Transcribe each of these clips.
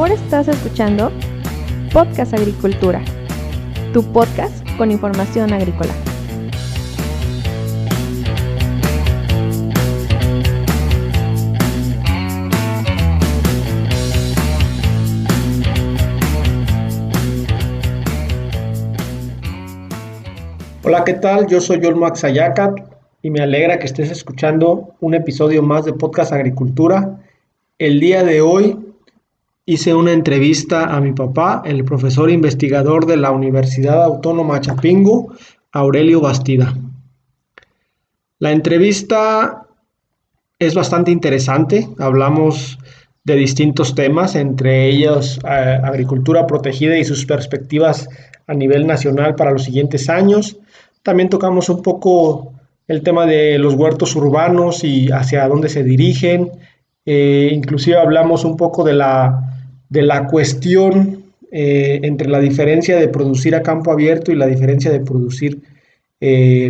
Ahora estás escuchando Podcast Agricultura, tu podcast con información agrícola. Hola, ¿qué tal? Yo soy Olmax Ayacat y me alegra que estés escuchando un episodio más de Podcast Agricultura. El día de hoy hice una entrevista a mi papá, el profesor investigador de la Universidad Autónoma Chapingo, Aurelio Bastida. La entrevista es bastante interesante, hablamos de distintos temas, entre ellos agricultura protegida y sus perspectivas a nivel nacional para los siguientes años. También tocamos un poco el tema de los huertos urbanos y hacia dónde se dirigen. Inclusive hablamos un poco de la cuestión entre la diferencia de producir a campo abierto y la diferencia de producir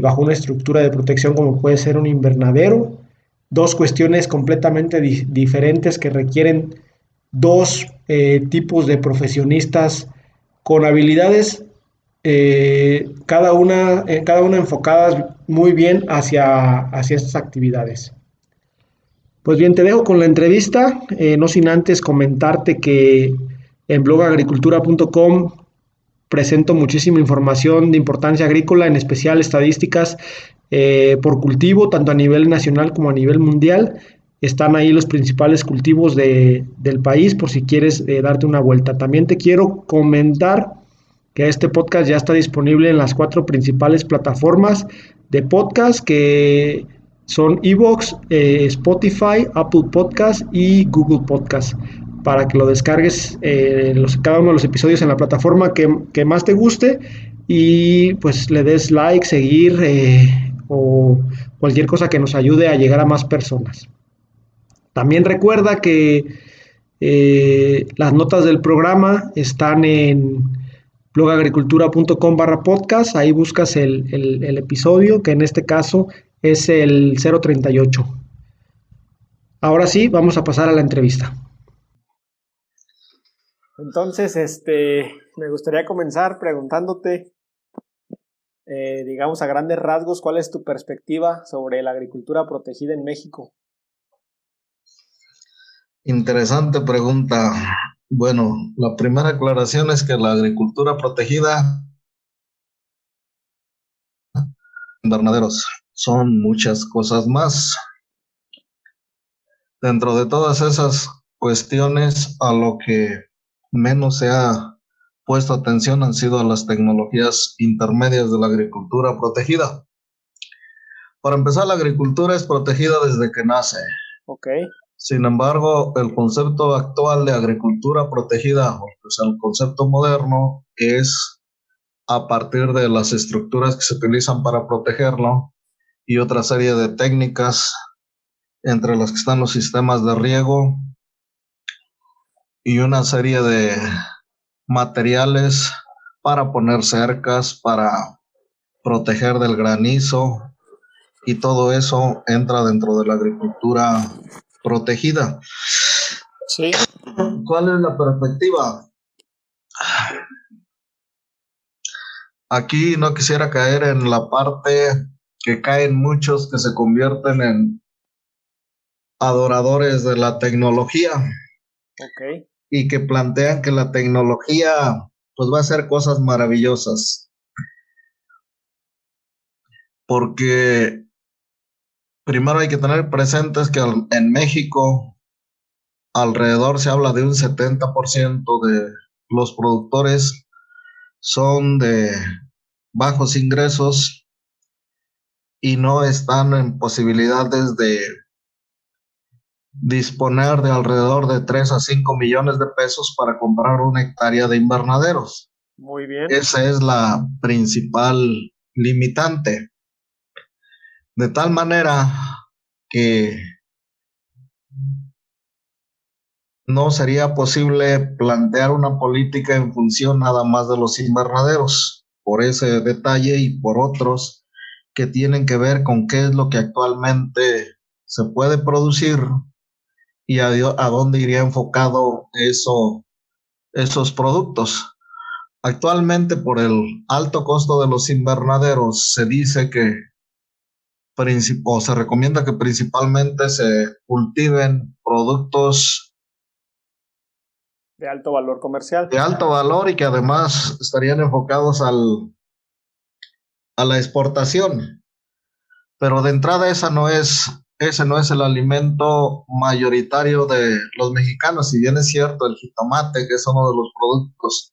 bajo una estructura de protección como puede ser un invernadero. Dos cuestiones completamente diferentes que requieren dos tipos de profesionistas con habilidades cada una enfocadas muy bien hacia estas actividades. Pues bien, te dejo con la entrevista, no sin antes comentarte que en blogagricultura.com presento muchísima información de importancia agrícola, en especial estadísticas por cultivo, tanto a nivel nacional como a nivel mundial. Están ahí los principales cultivos del país por si quieres darte una vuelta. También te quiero comentar que este podcast ya está disponible en las 4 principales plataformas de podcast que son iVoox, Spotify, Apple Podcast y Google Podcast, para que lo descargues cada uno de los episodios en la plataforma que más te guste y pues le des like, seguir o cualquier cosa que nos ayude a llegar a más personas. También recuerda que las notas del programa están en blogagricultura.com/podcast, ahí buscas el episodio, que en este caso es el 038. Ahora sí, vamos a pasar a la entrevista. Entonces, me gustaría comenzar preguntándote, digamos a grandes rasgos, ¿cuál es tu perspectiva sobre la agricultura protegida en México? Interesante pregunta. Bueno, la primera aclaración es que la agricultura protegida, invernaderos, son muchas cosas más. Dentro de todas esas cuestiones, a lo que menos se ha puesto atención han sido las tecnologías intermedias de la agricultura protegida. Para empezar, la agricultura es protegida desde que nace. Okay. Sin embargo, el concepto actual de agricultura protegida, o sea, el concepto moderno, es a partir de las estructuras que se utilizan para protegerlo y otra serie de técnicas, entre las que están los sistemas de riego y una serie de materiales para poner cercas, para proteger del granizo, y todo eso entra dentro de la agricultura protegida. Sí. ¿Cuál es la perspectiva? Aquí no quisiera caer en la parte que caen muchos que se convierten en adoradores de la tecnología. Okay. Y que plantean que la tecnología pues va a hacer cosas maravillosas. Porque primero hay que tener presentes que en México alrededor se habla de un 70% de los productores son de bajos ingresos y no están en posibilidades de disponer de alrededor de 3 a 5 millones de pesos para comprar una hectárea de invernaderos. Muy bien. Esa es la principal limitante. De tal manera que no sería posible plantear una política en función nada más de los invernaderos, por ese detalle y por otros que tienen que ver con qué es lo que actualmente se puede producir y a dónde iría enfocado eso esos productos. Actualmente, por el alto costo de los invernaderos, se dice que o se recomienda que principalmente se cultiven productos de alto valor comercial. De alto valor y que además estarían enfocados a la exportación. Pero de entrada ese no es el alimento mayoritario de los mexicanos. Si bien es cierto, el jitomate, que es uno de los productos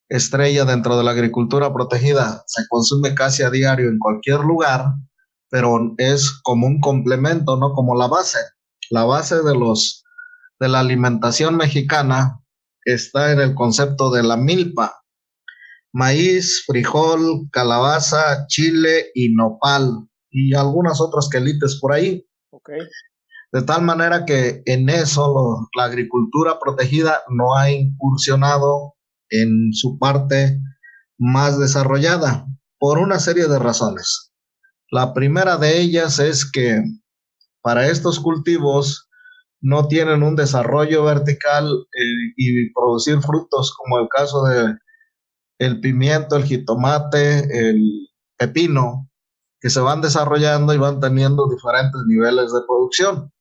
estrella dentro de la agricultura protegida, se consume casi a diario en cualquier lugar, pero es como un complemento, no como la base. La base de la alimentación mexicana está en el concepto de la milpa: maíz, frijol, calabaza, chile y nopal, y algunas otras quelites por ahí. Okay. De tal manera que en eso la agricultura protegida no ha incursionado en su parte más desarrollada, por una serie de razones. La primera de ellas es que para estos cultivos no tienen un desarrollo vertical y producir frutos, como el caso de el pimiento, el jitomate, el pepino, que se van desarrollando y van teniendo diferentes niveles de producción.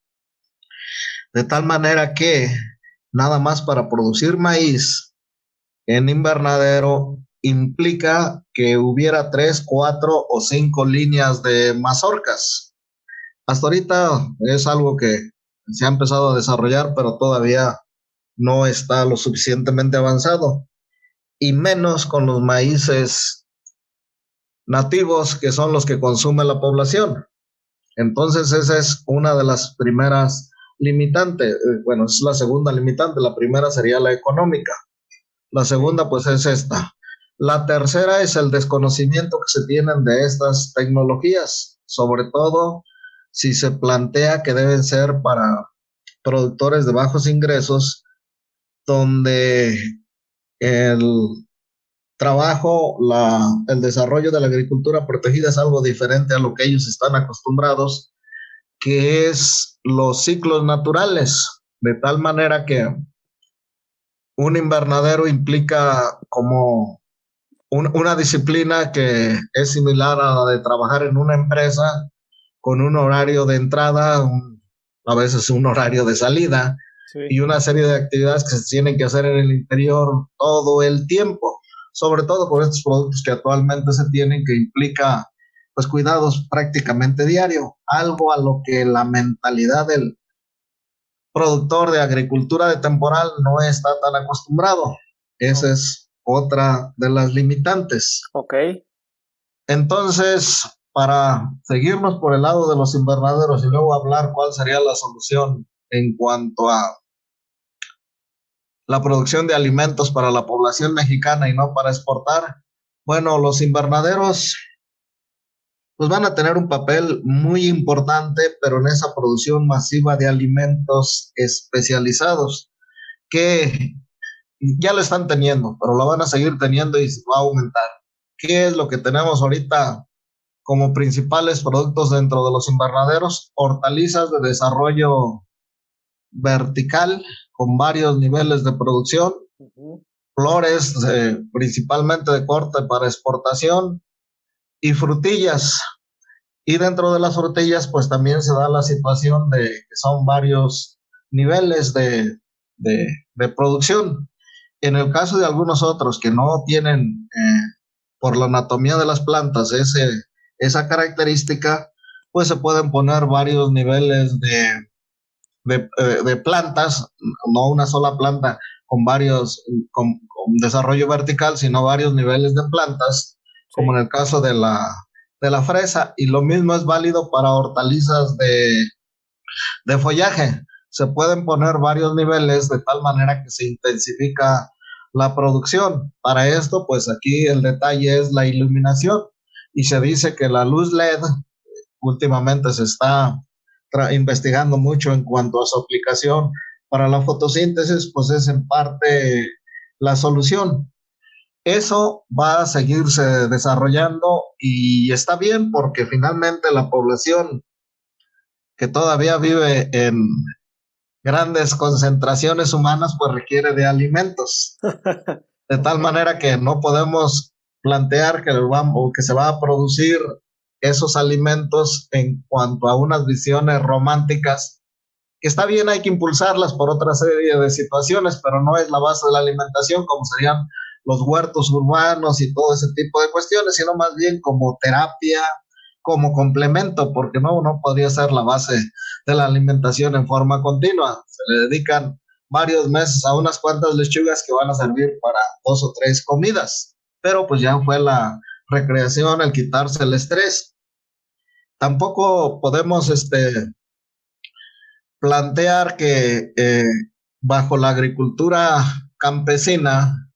De tal manera que nada más para producir maíz en invernadero implica que hubiera 3, 4 o 5 líneas de mazorcas. Hasta ahorita es algo que se ha empezado a desarrollar, pero todavía no está lo suficientemente avanzado, y menos con los maíces nativos, que son los que consume la población. Entonces esa es una de las primeras limitantes. Bueno, es la segunda limitante. La primera sería la económica. La segunda pues es esta. La tercera es el desconocimiento que se tienen de estas tecnologías, sobre todo si se plantea que deben ser para productores de bajos ingresos, donde el trabajo, el desarrollo de la agricultura protegida es algo diferente a lo que ellos están acostumbrados, que es los ciclos naturales, de tal manera que un invernadero implica como una disciplina que es similar a la de trabajar en una empresa, con un horario de entrada, a veces un horario de salida, sí, y una serie de actividades que se tienen que hacer en el interior todo el tiempo, sobre todo con estos productos que actualmente se tienen, que implica pues cuidados prácticamente diario, algo a lo que la mentalidad del productor de agricultura de temporal no está tan acostumbrado. Esa es otra de las limitantes. Ok. Entonces, para seguirnos por el lado de los invernaderos y luego hablar cuál sería la solución en cuanto a la producción de alimentos para la población mexicana y no para exportar, bueno, los invernaderos pues van a tener un papel muy importante, pero en esa producción masiva de alimentos especializados, que ya lo están teniendo, pero lo van a seguir teniendo y se va a aumentar. ¿Qué es lo que tenemos ahorita como principales productos dentro de los invernaderos? Hortalizas de desarrollo vertical con varios niveles de producción, flores principalmente de corte para exportación, y frutillas. Y dentro de las frutillas pues también se da la situación de que son varios niveles de producción. En el caso de algunos otros que no tienen por la anatomía de las plantas esa característica, pues se pueden poner varios niveles de plantas, no una sola planta con desarrollo vertical, sino varios niveles de plantas, sí, como en el caso de la fresa, y lo mismo es válido para hortalizas de follaje. Se pueden poner varios niveles de tal manera que se intensifica la producción. Para esto, pues aquí el detalle es la iluminación, y se dice que la luz LED últimamente se está investigando mucho en cuanto a su aplicación para la fotosíntesis, pues es en parte la solución. Eso va a seguirse desarrollando y está bien, porque finalmente la población que todavía vive grandes concentraciones humanas, pues requiere de alimentos. De tal manera que no podemos plantear que se va a producir esos alimentos en cuanto a unas visiones románticas, que está bien, hay que impulsarlas por otra serie de situaciones, pero no es la base de la alimentación, como serían los huertos urbanos y todo ese tipo de cuestiones, sino más bien como terapia, como complemento, porque no podría ser la base de la alimentación en forma continua. Se le dedican varios meses a unas cuantas lechugas que van a servir para 2 o 3 comidas, pero pues ya fue la recreación, el quitarse el estrés. Tampoco podemos plantear que bajo la agricultura campesina,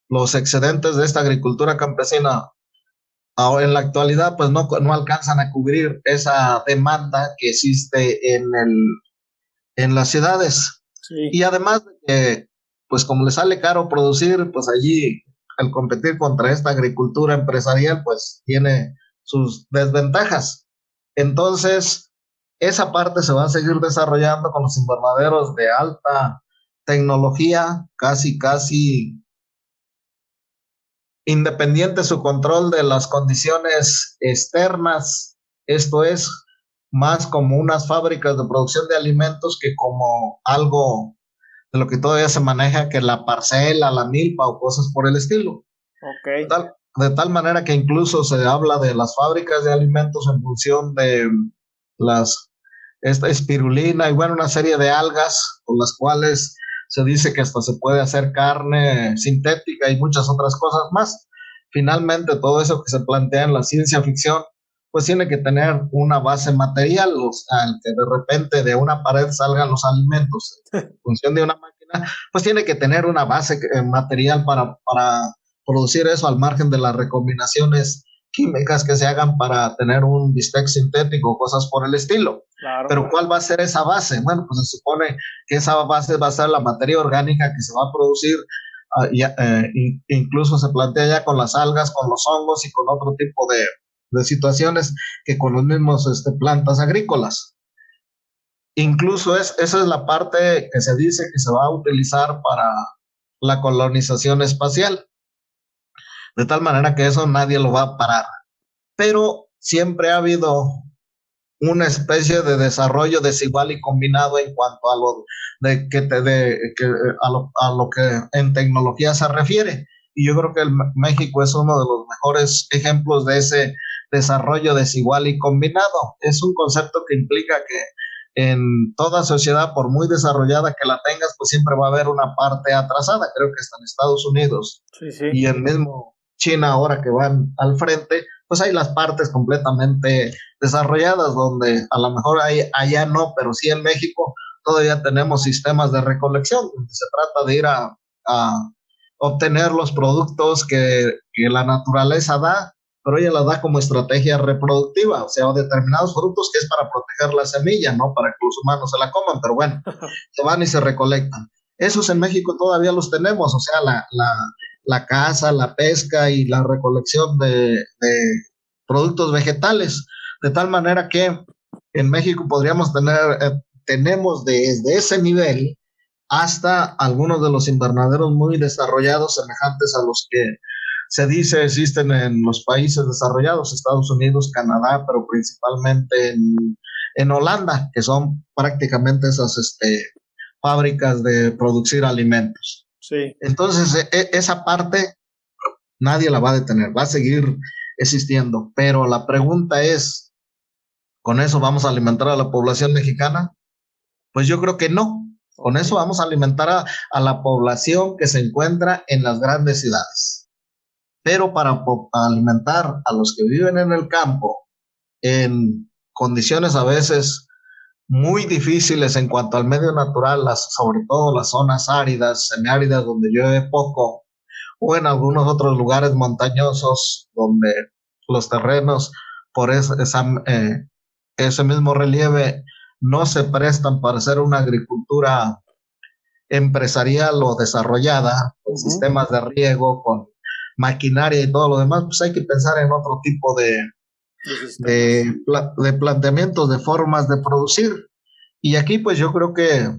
los excedentes de esta agricultura campesina en la actualidad pues no alcanzan a cubrir esa demanda que existe en las ciudades. Sí. Y además de que, pues como le sale caro producir, pues allí al competir contra esta agricultura empresarial, pues tiene sus desventajas. Entonces, esa parte se va a seguir desarrollando con los invernaderos de alta tecnología, casi independiente su control de las condiciones externas. Esto es más como unas fábricas de producción de alimentos que como algo de lo que todavía se maneja, que la parcela, la milpa o cosas por el estilo. Okay. De tal manera que incluso se habla de las fábricas de alimentos en función de esta espirulina y bueno, una serie de algas con las cuales se dice que hasta se puede hacer carne sintética y muchas otras cosas más. Finalmente, todo eso que se plantea en la ciencia ficción, pues tiene que tener una base material, o sea, que de repente de una pared salgan los alimentos en función de una máquina, pues tiene que tener una base material para producir eso, al margen de las recombinaciones químicas que se hagan para tener un bistec sintético o cosas por el estilo. Claro. Pero ¿cuál va a ser esa base? Bueno, pues se supone que esa base va a ser la materia orgánica que se va a producir, incluso se plantea ya con las algas, con los hongos y con otro tipo de situaciones que con los mismos plantas agrícolas. Incluso esa es la parte que se dice que se va a utilizar para la colonización espacial. De tal manera que eso nadie lo va a parar. Pero siempre ha habido una especie de desarrollo desigual y combinado en cuanto a lo que en tecnología se refiere. Y yo creo que México es uno de los mejores ejemplos de ese desarrollo desigual y combinado. Es un concepto que implica que en toda sociedad, por muy desarrollada que la tengas, pues siempre va a haber una parte atrasada. Creo que hasta en Estados Unidos y el mismo China, ahora que van al frente, pues hay las partes completamente desarrolladas donde a lo mejor allá no, pero sí en México todavía tenemos sistemas de recolección donde se trata de ir a obtener los productos que la naturaleza da, pero ella la da como estrategia reproductiva, o sea, determinados frutos que es para proteger la semilla, no para que los humanos se la coman, pero bueno, se van y se recolectan. Esos en México todavía los tenemos, o sea, la caza, la pesca y la recolección de productos vegetales, de tal manera que en México podríamos tenemos desde ese nivel hasta algunos de los invernaderos muy desarrollados, semejantes a los que se dice existen en los países desarrollados, Estados Unidos, Canadá, pero principalmente en Holanda, que son prácticamente esas fábricas de producir alimentos. Sí. Entonces, esa parte nadie la va a detener, va a seguir existiendo, pero la pregunta es, ¿con eso vamos a alimentar a la población mexicana? Pues yo creo que no. Con eso vamos a alimentar a la población que se encuentra en las grandes ciudades. Pero para alimentar a los que viven en el campo, en condiciones a veces muy difíciles en cuanto al medio natural, sobre todo las zonas áridas, semiáridas, donde llueve poco, o en algunos otros lugares montañosos, donde los terrenos, por ese mismo relieve, no se prestan para hacer una agricultura empresarial o desarrollada, con sistemas de riego, con maquinaria y todo lo demás, pues hay que pensar en otro tipo de planteamientos, de formas de producir. Y aquí pues yo creo que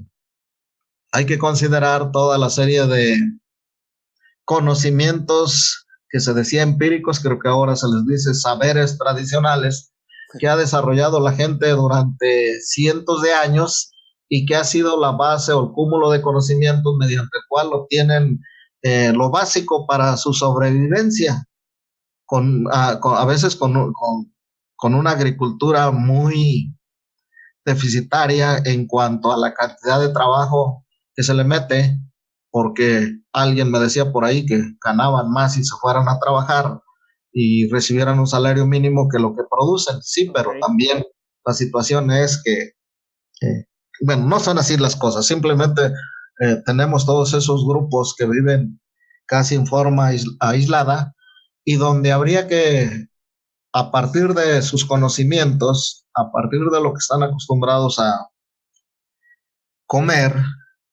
hay que considerar toda la serie de conocimientos que se decía empíricos, creo que ahora se les dice saberes tradicionales, que ha desarrollado la gente durante cientos de años y que ha sido la base o el cúmulo de conocimientos mediante el cual obtienen lo básico para su sobrevivencia, a veces con una agricultura muy deficitaria en cuanto a la cantidad de trabajo que se le mete, porque alguien me decía por ahí que ganaban más si se fueran a trabajar y recibieran un salario mínimo que lo que producen. Sí, pero también la situación es que, bueno, no son así las cosas. Simplemente tenemos todos esos grupos que viven casi en forma aislada y donde habría que, a partir de sus conocimientos, a partir de lo que están acostumbrados a comer,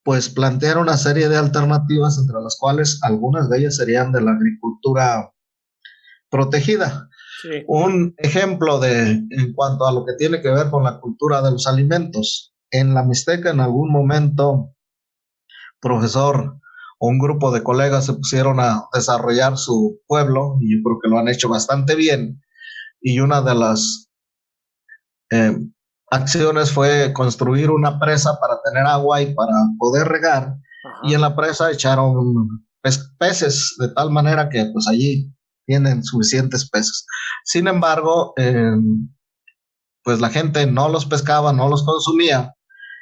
pues plantear una serie de alternativas, entre las cuales algunas de ellas serían de la agricultura protegida. Sí. Un ejemplo en cuanto a lo que tiene que ver con la cultura de los alimentos. En la Mixteca, en algún momento, profesor o un grupo de colegas se pusieron a desarrollar su pueblo, y yo creo que lo han hecho bastante bien, y una de las acciones fue construir una presa para tener agua y para poder regar. Ajá. Y en la presa echaron peces, de tal manera que pues allí tienen suficientes peces. Sin embargo, pues la gente no los pescaba, no los consumía.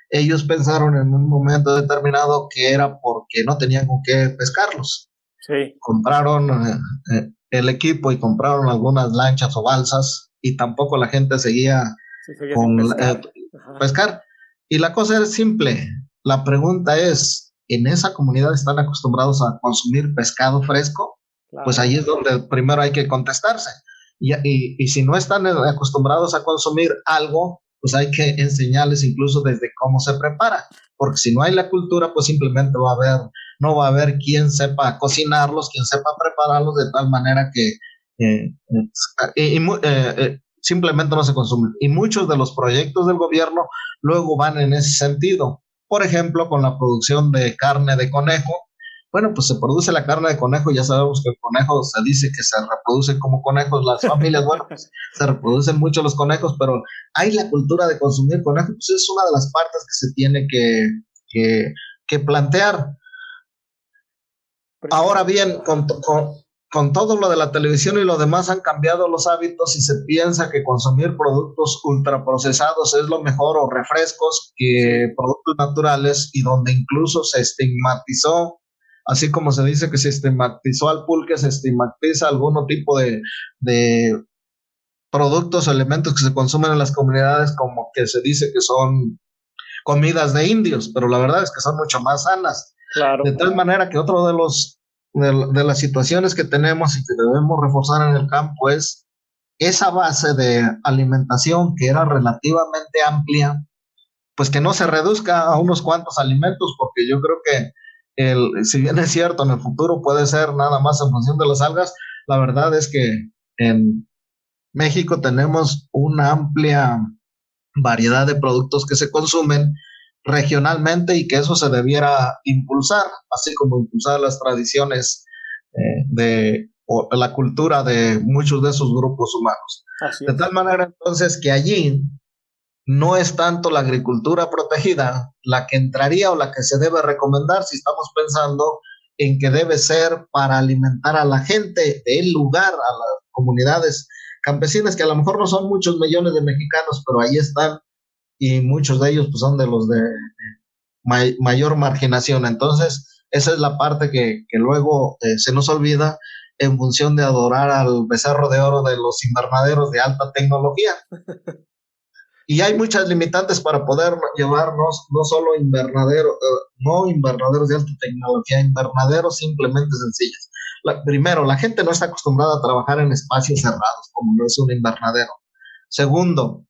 Ellos pensaron en un momento determinado que era porque no tenían con qué pescarlos. Sí. Compraron el equipo y compraron algunas lanchas o balsas, y tampoco la gente seguía con pescar. Y la cosa es simple. La pregunta es, ¿en esa comunidad están acostumbrados a consumir pescado fresco? Claro. Pues ahí es donde primero hay que contestarse. Y si no están acostumbrados a consumir algo, pues hay que enseñarles incluso desde cómo se prepara. Porque si no hay la cultura, pues simplemente no va a haber quien sepa cocinarlos, quien sepa prepararlos de tal manera que simplemente no se consumen. Y muchos de los proyectos del gobierno luego van en ese sentido. Por ejemplo, con la producción de carne de conejo. Bueno, pues se produce la carne de conejo, ya sabemos que el conejo se dice que se reproduce como conejos las familias, bueno, pues se reproducen mucho los conejos, pero hay la cultura de consumir conejos, pues es una de las partes que se tiene que plantear. Ahora bien, con todo lo de la televisión y lo demás han cambiado los hábitos y se piensa que consumir productos ultraprocesados es lo mejor, o refrescos, que productos naturales, y donde incluso se estigmatizó, así como se dice que se estigmatizó al pulque, se estigmatiza algún tipo de productos o elementos que se consumen en las comunidades, como que se dice que son comidas de indios, pero la verdad es que son mucho más sanas. Claro. De tal manera que otro de las situaciones que tenemos y que debemos reforzar en el campo es esa base de alimentación que era relativamente amplia, pues que no se reduzca a unos cuantos alimentos, porque yo creo que si bien es cierto, en el futuro puede ser nada más en función de las algas, la verdad es que en México tenemos una amplia variedad de productos que se consumen regionalmente y que eso se debiera impulsar, así como impulsar las tradiciones o la cultura de muchos de esos grupos humanos. De tal manera entonces que allí no es tanto la agricultura protegida la que entraría o la que se debe recomendar si estamos pensando en que debe ser para alimentar a la gente del lugar, a las comunidades campesinas, que a lo mejor no son muchos millones de mexicanos, pero ahí están, y muchos de ellos pues son de los de mayor marginación. Entonces esa es la parte que luego se nos olvida en función de adorar al becerro de oro de los invernaderos de alta tecnología. Y hay muchas limitantes para poder llevarnos no solo no invernaderos de alta tecnología, invernaderos simplemente sencillos. Primero, la gente no está acostumbrada a trabajar en espacios cerrados, como no es un invernadero. Segundo,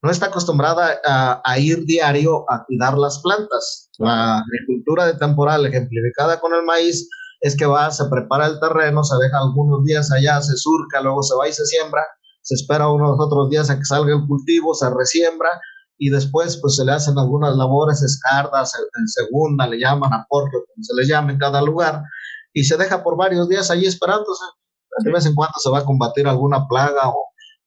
no está acostumbrada a ir diario a cuidar las plantas. La agricultura de temporal, ejemplificada con el maíz, es que se prepara el terreno, se deja algunos días allá, se surca, luego se va y se siembra, se espera unos otros días a que salga el cultivo, se resiembra, y después pues se le hacen algunas labores escardas, en segunda le llaman aporte, como se le llama en cada lugar, y se deja por varios días allí esperándose. De vez en cuando se va a combatir alguna plaga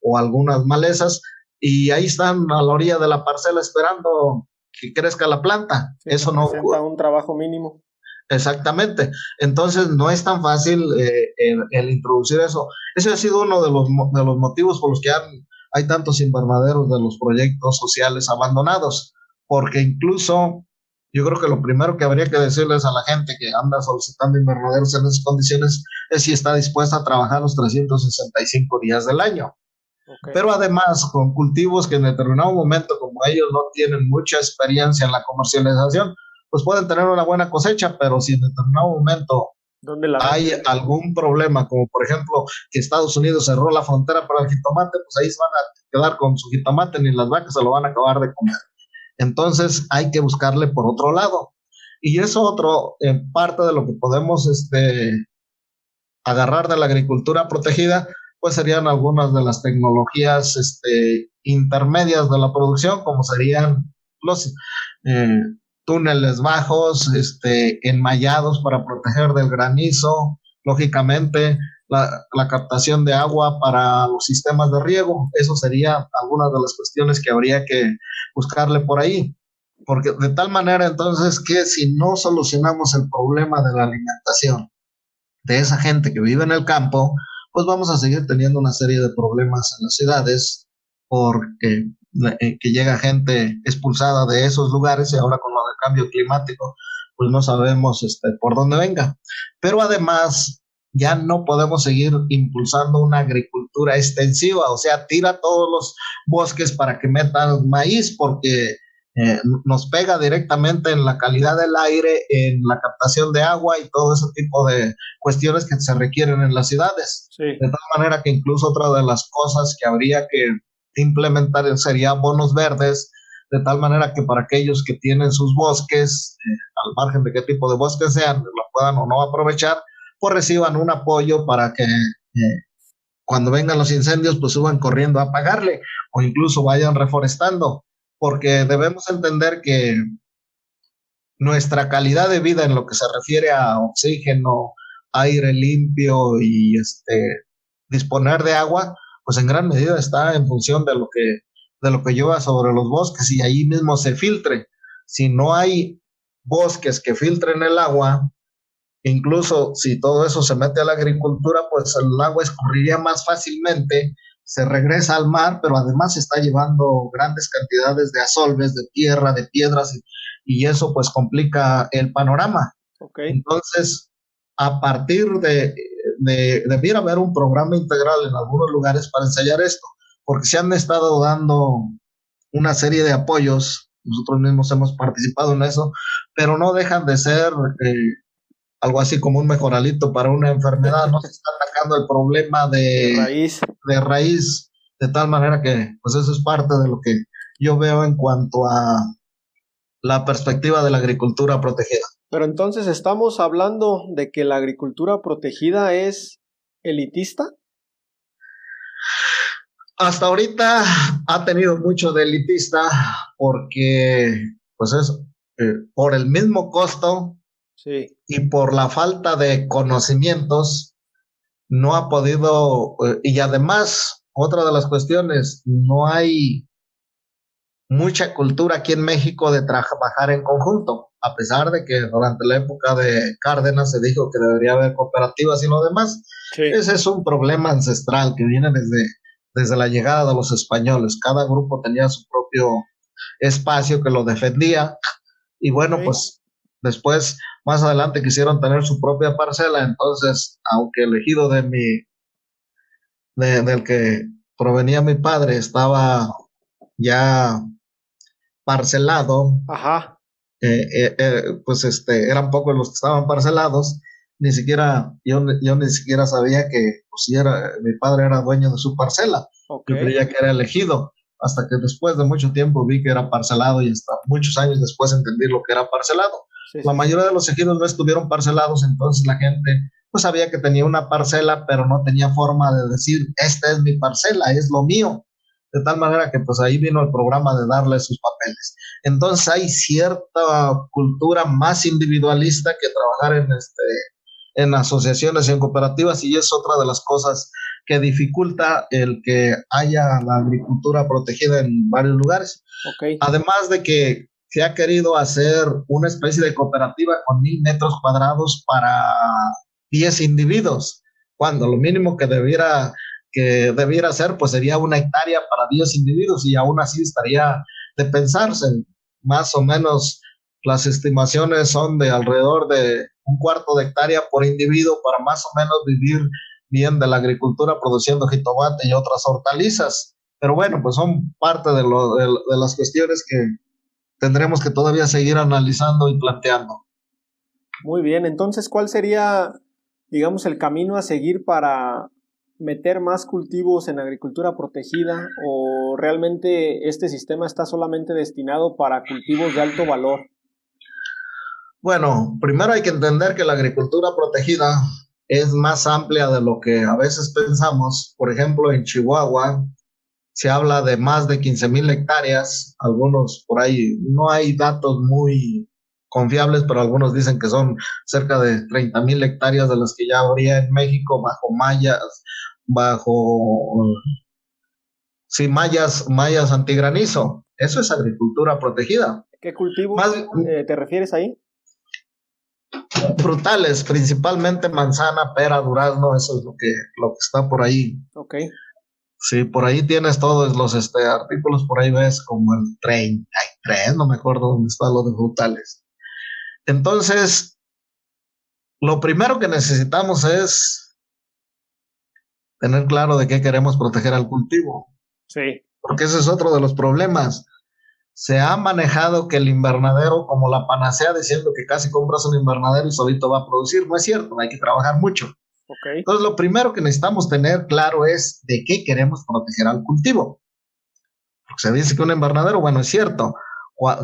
o algunas malezas, y ahí están a la orilla de la parcela esperando que crezca la planta. Sí, eso no representa un trabajo mínimo. Exactamente. Entonces no es tan fácil el introducir eso. Ese ha sido uno de los motivos por los que hay tantos invernaderos de los proyectos sociales abandonados, porque incluso yo creo que lo primero que habría que decirles a la gente que anda solicitando invernaderos en esas condiciones es si está dispuesta a trabajar los 365 días del año. Okay. Pero además, con cultivos que en determinado momento, como ellos no tienen mucha experiencia en la comercialización, pues pueden tener una buena cosecha, pero si en determinado momento hay algún problema, como por ejemplo que Estados Unidos cerró la frontera para el jitomate, pues ahí se van a quedar con su jitomate, ni las vacas se lo van a acabar de comer. Entonces hay que buscarle por otro lado. Y eso otro, en parte de lo que podemos agarrar de la agricultura protegida, pues serían algunas de las tecnologías intermedias de la producción, como serían los túneles bajos, enmallados para proteger del granizo, lógicamente la captación de agua para los sistemas de riego. Eso sería algunas de las cuestiones que habría que buscarle por ahí, porque de tal manera entonces que si no solucionamos el problema de la alimentación de esa gente que vive en el campo, pues vamos a seguir teniendo una serie de problemas en las ciudades, porque que llega gente expulsada de esos lugares, y ahora con lo del cambio climático, pues no sabemos por dónde venga. Pero además, ya no podemos seguir impulsando una agricultura extensiva, o sea, tira todos los bosques para que metan maíz, porque nos pega directamente en la calidad del aire, en la captación de agua y todo ese tipo de cuestiones que se requieren en las ciudades. Sí. De tal manera que incluso otra de las cosas que habría que implementar sería bonos verdes, de tal manera que para aquellos que tienen sus bosques, al margen de qué tipo de bosques sean, lo puedan o no aprovechar, pues reciban un apoyo para que cuando vengan los incendios pues suban corriendo a apagarle, o incluso vayan reforestando, porque debemos entender que nuestra calidad de vida en lo que se refiere a oxígeno, aire limpio y disponer de agua, pues en gran medida está en función de lo que llueva sobre los bosques y ahí mismo se filtre. Si no hay bosques que filtren el agua, incluso si todo eso se mete a la agricultura, pues el agua escurriría más fácilmente, se regresa al mar, pero además está llevando grandes cantidades de asolves, de tierra, de piedras, y eso pues complica el panorama. Okay. Entonces, a partir debiera haber un programa integral en algunos lugares para ensayar esto, porque se han estado dando una serie de apoyos, nosotros mismos hemos participado en eso, pero no dejan de ser algo así como un mejoralito para una enfermedad, no se está atacando el problema de raíz, de tal manera que pues eso es parte de lo que yo veo en cuanto a la perspectiva de la agricultura protegida. Pero entonces estamos hablando de que la agricultura protegida es elitista. Hasta ahorita ha tenido mucho de elitista porque pues eso, por el mismo costo. Sí. Y por la falta de conocimientos no ha podido, y además otra de las cuestiones, no hay mucha cultura aquí en México de trabajar en conjunto, a pesar de que durante la época de Cárdenas se dijo que debería haber cooperativas y lo demás. Sí. Ese es un problema ancestral que viene desde la llegada de los españoles. Cada grupo tenía su propio espacio que lo defendía y bueno, sí. Pues después, más adelante quisieron tener su propia parcela, entonces, aunque el ejido del que provenía mi padre estaba ya parcelado, ajá. Pues eran pocos los que estaban parcelados, ni siquiera, yo ni siquiera sabía que pues, mi padre era dueño de su parcela, okay. Yo creía que era elegido, hasta que después de mucho tiempo vi que era parcelado y hasta muchos años después entendí lo que era parcelado. Sí, la mayoría de los ejidos no estuvieron parcelados, entonces la gente pues sabía que tenía una parcela, pero no tenía forma de decir, esta es mi parcela, es lo mío. de tal manera que pues ahí vino el programa de darle sus papeles. Entonces hay cierta cultura más individualista que trabajar en asociaciones y en cooperativas, y es otra de las cosas que dificulta el que haya la agricultura protegida en varios lugares. Okay. Además de que se ha querido hacer una especie de cooperativa con 1,000 metros cuadrados para 10 individuos, cuando lo mínimo que debiera ser pues sería 1 hectárea para 10 individuos, y aún así estaría de pensarse. Más o menos las estimaciones son de alrededor de 1/4 de hectárea por individuo para más o menos vivir bien de la agricultura produciendo jitomate y otras hortalizas. Pero bueno, pues son parte de las cuestiones que tendremos que todavía seguir analizando y planteando. Muy bien, entonces, ¿cuál sería, digamos, el camino a seguir para meter más cultivos en agricultura protegida, o realmente este sistema está solamente destinado para cultivos de alto valor? Bueno, primero hay que entender que la agricultura protegida es más amplia de lo que a veces pensamos. Por ejemplo, en Chihuahua se habla de más de 15,000 hectáreas, algunos por ahí, no hay datos muy confiables, pero algunos dicen que son cerca de 30,000 hectáreas de las que ya habría en México bajo mallas antigranizo. Eso es agricultura protegida. ¿Qué cultivos te refieres ahí? Frutales, principalmente manzana, pera, durazno, eso es lo que está por ahí. Okay. Sí, por ahí tienes todos los artículos, por ahí ves como el 33, no me acuerdo dónde está lo de frutales. Entonces, lo primero que necesitamos es tener claro de qué queremos proteger al cultivo. Sí. Porque ese es otro de los problemas. Se ha manejado que el invernadero como la panacea, diciendo que casi compras un invernadero y solito va a producir. No es cierto, hay que trabajar mucho. Okay. Entonces, lo primero que necesitamos tener claro es de qué queremos proteger al cultivo. Porque se dice que un invernadero, bueno, es cierto,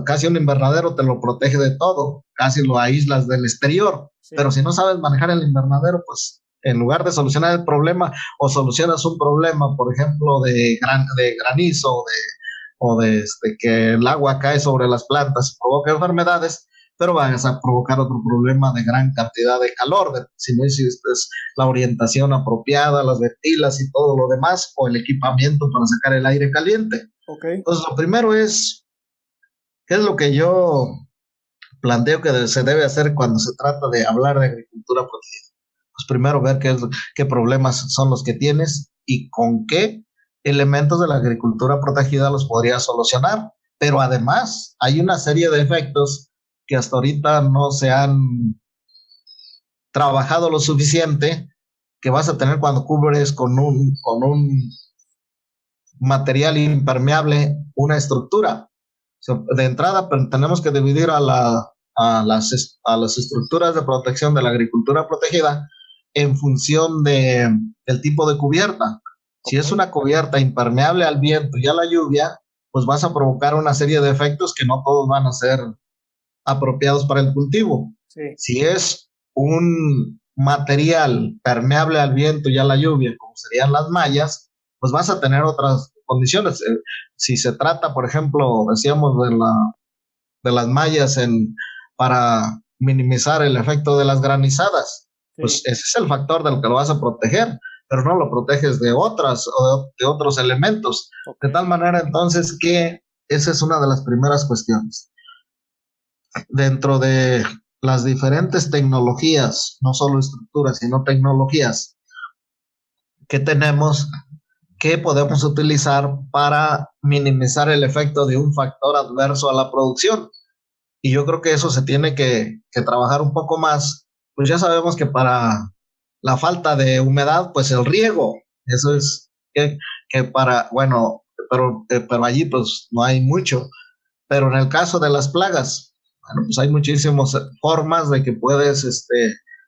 casi un invernadero te lo protege de todo, casi lo aíslas del exterior, sí. Pero si no sabes manejar el invernadero, pues en lugar de solucionar el problema, o solucionas un problema, por ejemplo, de granizo, o de que el agua cae sobre las plantas y provoca enfermedades, pero vas a provocar otro problema de gran cantidad de calor, si no hiciste la orientación apropiada, las ventilas y todo lo demás, o el equipamiento para sacar el aire caliente. Okay. Entonces, lo primero es, ¿qué es lo que yo planteo que se debe hacer cuando se trata de hablar de agricultura protegida? Pues primero ver qué problemas son los que tienes y con qué elementos de la agricultura protegida los podrías solucionar. Pero además hay una serie de efectos que hasta ahorita no se han trabajado lo suficiente, que vas a tener cuando cubres con un material impermeable una estructura. De entrada, tenemos que dividir a las estructuras de protección de la agricultura protegida en función del tipo de cubierta. Si es una cubierta impermeable al viento y a la lluvia, pues vas a provocar una serie de efectos que no todos van a ser apropiados para el cultivo. Sí. Si es un material permeable al viento y a la lluvia, como serían las mallas, pues vas a tener otras condiciones. Si se trata, por ejemplo, decíamos de las mallas para minimizar el efecto de las granizadas, sí. Pues ese es el factor del que lo vas a proteger, pero no lo proteges de otros elementos. Okay. De tal manera entonces que esa es una de las primeras cuestiones. Dentro de las diferentes tecnologías, no solo estructuras, sino tecnologías que tenemos, que podemos utilizar para minimizar el efecto de un factor adverso a la producción. Y yo creo que eso se tiene que trabajar un poco más. Pues ya sabemos que para la falta de humedad, pues el riego, eso es pero allí pues no hay mucho. Pero en el caso de las plagas, bueno, pues hay muchísimas formas de que puedes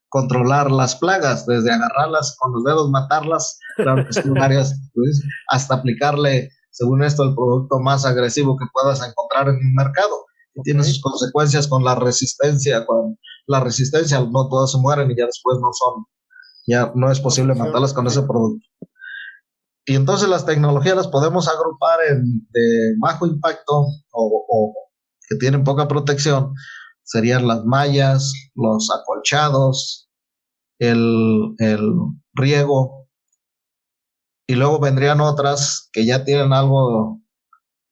controlar las plagas, desde agarrarlas con los dedos, matarlas, claro que son varias, pues, hasta aplicarle, según esto, el producto más agresivo que puedas encontrar en el mercado. Y tiene sus consecuencias con la resistencia. Con la resistencia, no todas se mueren y ya después ya no es posible matarlas con ese producto. Y entonces las tecnologías las podemos agrupar de bajo impacto o que tienen poca protección. Serían las mallas, los acolchados, el riego, y luego vendrían otras que ya tienen algo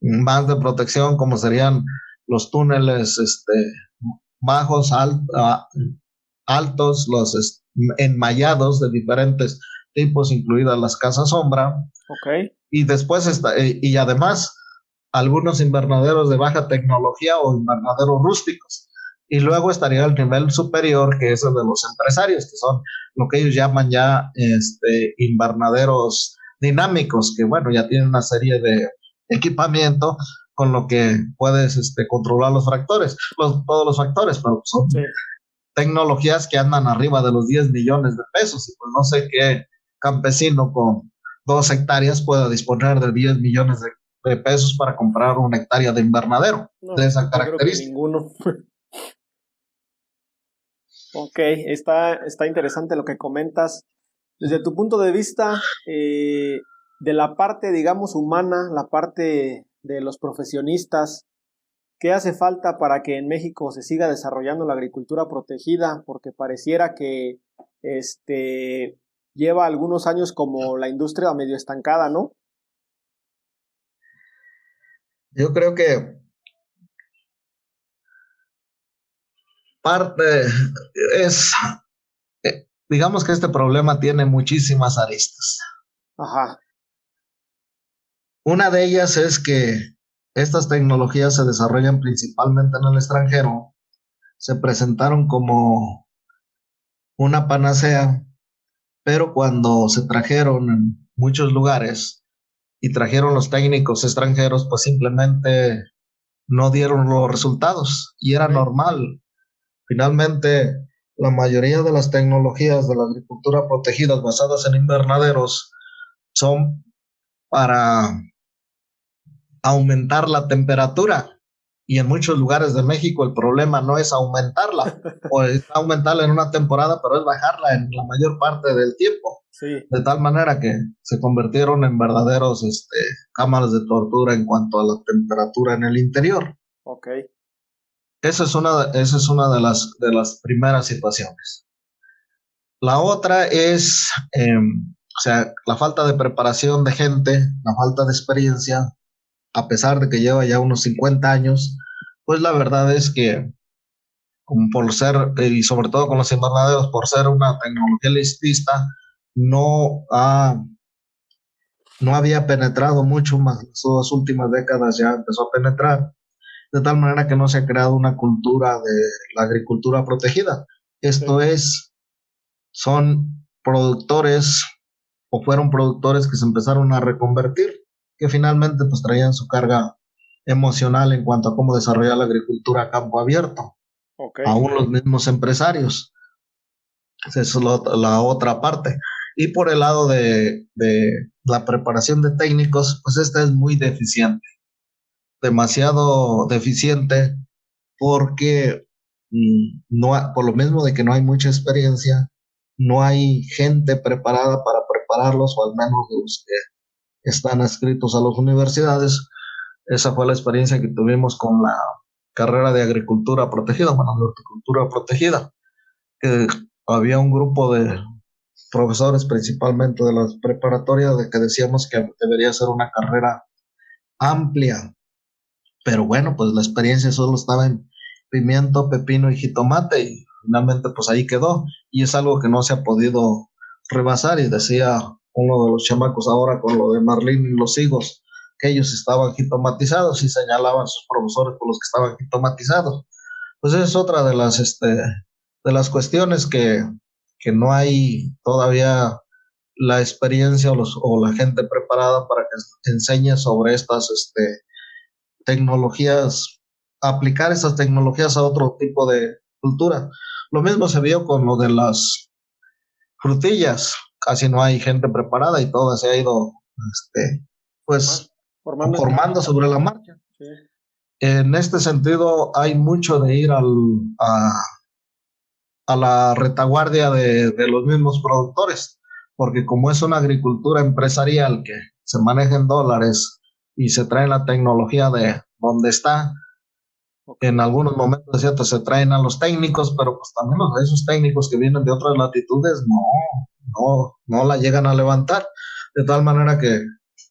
más de protección, como serían los túneles bajos, altos, los enmallados de diferentes tipos, incluidas las casas sombra. Ok. Y después y además algunos invernaderos de baja tecnología o invernaderos rústicos. Y luego estaría el nivel superior, que es el de los empresarios, que son lo que ellos llaman ya invernaderos dinámicos, que bueno, ya tienen una serie de equipamiento con lo que puedes controlar los factores, todos los factores, pero son tecnologías que andan arriba de los 10 millones de pesos, y pues no sé qué campesino con 2 hectáreas pueda disponer de 10 millones de pesos para comprar una hectárea de invernadero de esa característica. Ninguno. Ok, está interesante lo que comentas. Desde tu punto de vista, de la parte, digamos, humana, la parte de los profesionistas, ¿qué hace falta para que en México se siga desarrollando la agricultura protegida? Porque pareciera que lleva algunos años como la industria medio estancada, ¿no? Yo creo que parte es, digamos que este problema tiene muchísimas aristas. Ajá. Una de ellas es que estas tecnologías se desarrollan principalmente en el extranjero, se presentaron como una panacea, pero cuando se trajeron en muchos lugares y trajeron los técnicos extranjeros, pues simplemente no dieron los resultados, y era normal. Finalmente, la mayoría de las tecnologías de la agricultura protegida basadas en invernaderos son para aumentar la temperatura, y en muchos lugares de México el problema no es aumentarla o es aumentarla en una temporada, pero es bajarla en la mayor parte del tiempo. Sí. De tal manera que se convirtieron en verdaderos cámaras de tortura en cuanto a la temperatura en el interior. Ok. Esa es una de las primeras situaciones. La otra es la falta de preparación de gente, la falta de experiencia. A pesar de que lleva ya unos 50 años, pues la verdad es que, como por ser, y sobre todo con los invernaderos, por ser una tecnología listista, no había penetrado mucho, más las 2 últimas décadas ya empezó a penetrar, de tal manera que no se ha creado una cultura de la agricultura protegida. Esto son productores o fueron productores que se empezaron a reconvertir, que finalmente pues traían su carga emocional en cuanto a cómo desarrollar la agricultura a campo abierto. Aún los mismos empresarios. Esa es la otra parte. Y por el lado de la preparación de técnicos, pues esta es muy deficiente. Demasiado deficiente, porque por lo mismo de que no hay mucha experiencia, no hay gente preparada para prepararlos, o al menos los que están adscritos a las universidades. Esa fue la experiencia que tuvimos con la carrera de agricultura protegida, de horticultura protegida, que había un grupo de profesores, principalmente de las preparatorias, de que decíamos que debería ser una carrera amplia, pero bueno, pues la experiencia solo estaba en pimiento, pepino y jitomate, y finalmente pues ahí quedó, y es algo que no se ha podido rebasar. Y decía uno de los chamacos ahora con lo de Marlín y los higos, que ellos estaban jitomatizados, y señalaban sus profesores por los que estaban jitomatizados. Pues es otra de las cuestiones que no hay todavía la experiencia o la gente preparada para que enseñe sobre estas tecnologías, aplicar esas tecnologías a otro tipo de cultura. Lo mismo se vio con lo de las frutillas. Casi no hay gente preparada y todo se ha ido pues formando sobre la marcha. Sí. En este sentido hay mucho de ir a la retaguardia de los mismos productores, porque como es una agricultura empresarial que se maneja en dólares y se trae la tecnología de donde está, en algunos momentos es cierto, se traen a los técnicos, pero pues también esos técnicos que vienen de otras latitudes no la llegan a levantar, de tal manera que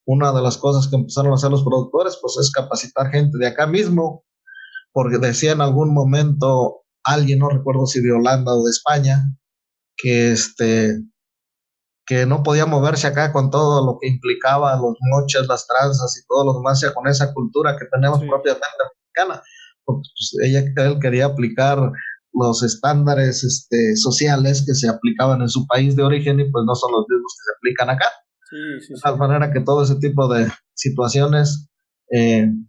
una de las cosas que empezaron a hacer los productores pues es capacitar gente de acá mismo, porque decía en algún momento alguien, no recuerdo si de Holanda o de España, que que no podía moverse acá con todo lo que implicaba los moches, las tranzas y todo lo demás, ya con esa cultura que tenemos propiamente mexicana. Pues él quería aplicar los estándares sociales que se aplicaban en su país de origen y pues no son los mismos que se aplican acá. De tal manera que todo ese tipo de situaciones en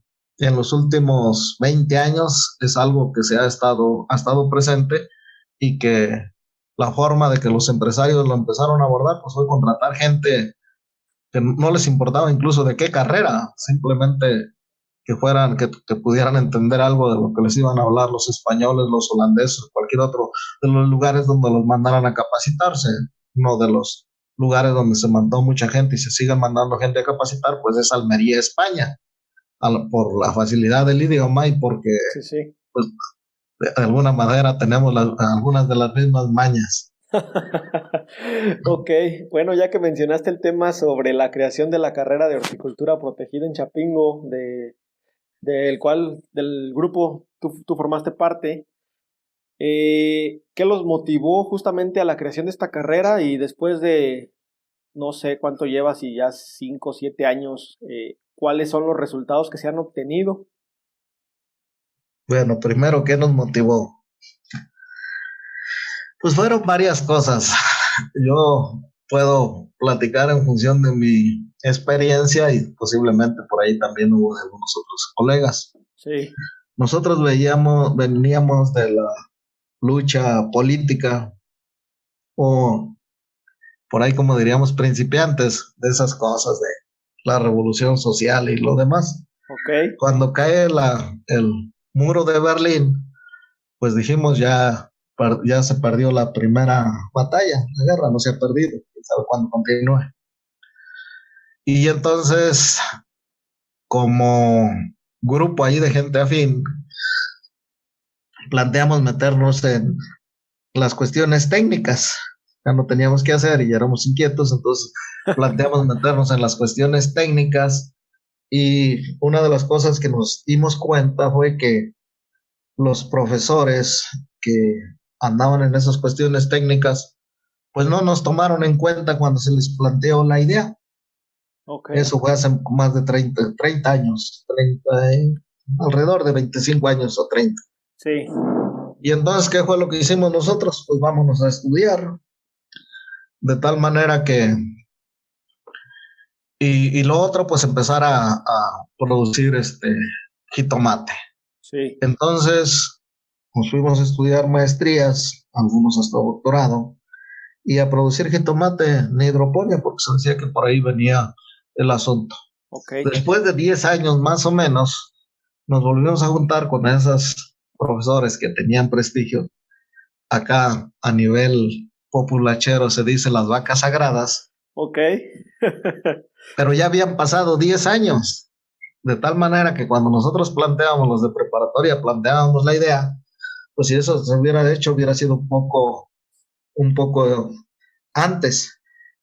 los últimos 20 años es algo que ha estado presente, y que la forma de que los empresarios lo empezaron a abordar pues fue contratar gente que no les importaba incluso de qué carrera, simplemente que pudieran entender algo de lo que les iban a hablar los españoles, los holandeses, cualquier otro de los lugares donde los mandaran a capacitarse. Uno de los lugares donde se mandó mucha gente y se sigue mandando gente a capacitar pues es Almería, España, por la facilidad del idioma y porque pues, de alguna manera tenemos algunas de las mismas mañas. Ok, bueno, ya que mencionaste el tema sobre la creación de la carrera de horticultura protegida en Chapingo, del grupo tú formaste parte, ¿qué los motivó justamente a la creación de esta carrera? Y después de, no sé cuánto llevas, y ya 5 o 7 años, ¿cuáles son los resultados que se han obtenido? Bueno, primero, ¿qué nos motivó? Pues fueron varias cosas. Yo puedo platicar en función de mi experiencia y posiblemente por ahí también hubo de algunos otros colegas. Sí. Nosotros veníamos de la lucha política, o por ahí como diríamos principiantes de esas cosas de la revolución social y lo demás. Okay. Cuando cae el muro de Berlín, pues dijimos ya se perdió la primera batalla, la guerra no se ha perdido, quién sabe cuándo continúe. Y entonces, como grupo ahí de gente afín, planteamos meternos en las cuestiones técnicas. Ya no teníamos qué hacer y ya éramos inquietos, entonces planteamos meternos en las cuestiones técnicas, y una de las cosas que nos dimos cuenta fue que los profesores que andaban en esas cuestiones técnicas pues no nos tomaron en cuenta cuando se les planteó la idea. Okay. Eso fue hace más de 30 años, alrededor de 25 años o 30. Sí. Y entonces, ¿qué fue lo que hicimos nosotros? Pues vámonos a estudiar, de tal manera que y lo otro, pues empezar a producir jitomate. Sí. Entonces nos fuimos a estudiar maestrías, algunos hasta doctorado, y a producir jitomate en hidroponía, porque se decía que por ahí venía el asunto. Okay. Después de 10 años más o menos, nos volvimos a juntar con esos profesores que tenían prestigio. Acá a nivel populachero se dice las vacas sagradas. Ok. Pero ya habían pasado 10 años, de tal manera que cuando nosotros planteábamos, los de preparatoria, planteábamos la idea, pues si eso se hubiera hecho, hubiera sido un poco antes.